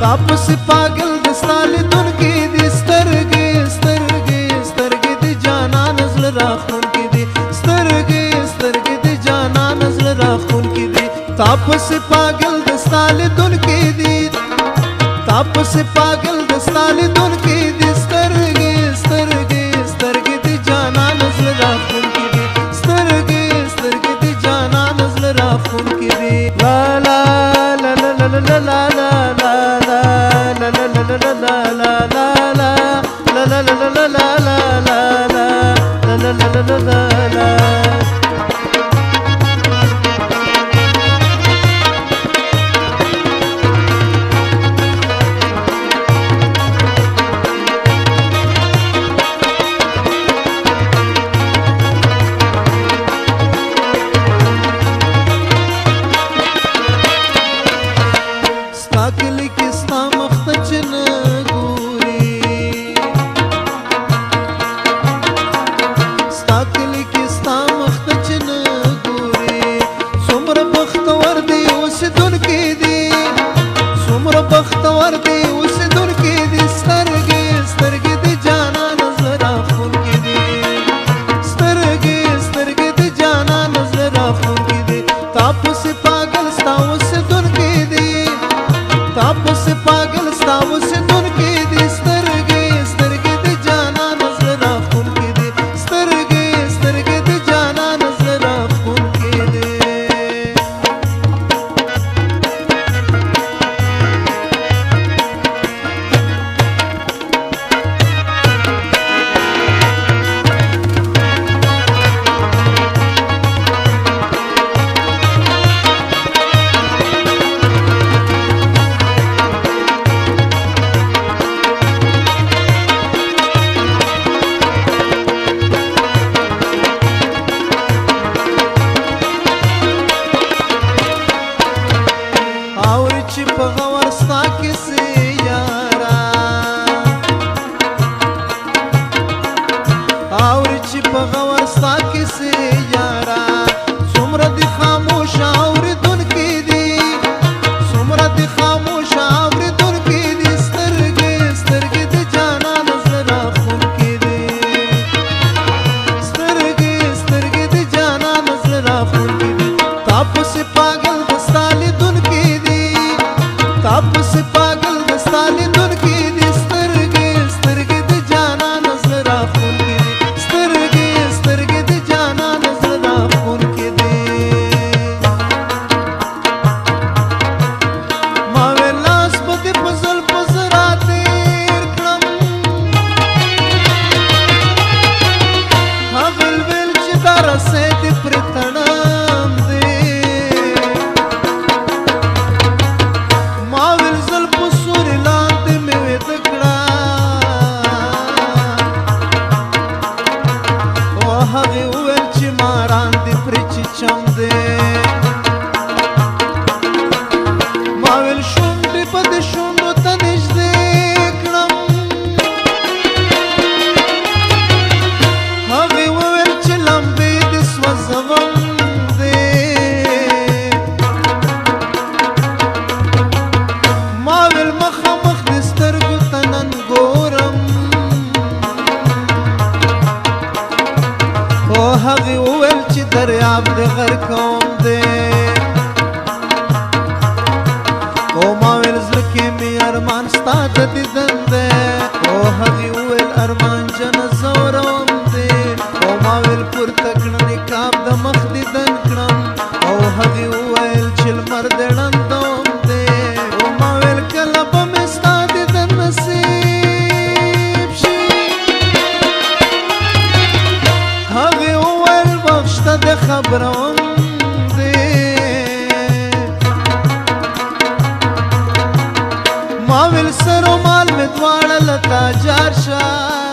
تاپس پاگل دستا لیدونکي دي سترګې سترګې سترګې د جانان زړه راښکونکي دي سترګې سترګې د جانان زړه راښکونکي دي تاپس پاگل دستا لیدونکي دي تاپس پاگل دستا لیدونکي دي سترګې سترګې سترګې د جانان زړه راښکونکي دي سترګې سترګې د جانان زړه راښکونکي دي لا لا لا لا لا لا لا لا دریاب د غر کوم دی او ما ویل زړه کې مې ارمان ستا د دیدن دی او هغې وویل ارمان جنه زوروم دی او ما ویل پورته کړه نقاب د مخ دیدن کړم او هغې وویل چې لمر د ړندوم دی او ما ویل کله به مې ستا دیدن نصیب شي هغې وویل بخشته د خبروم ما ویل سر و مال می دواړه له تا جار شه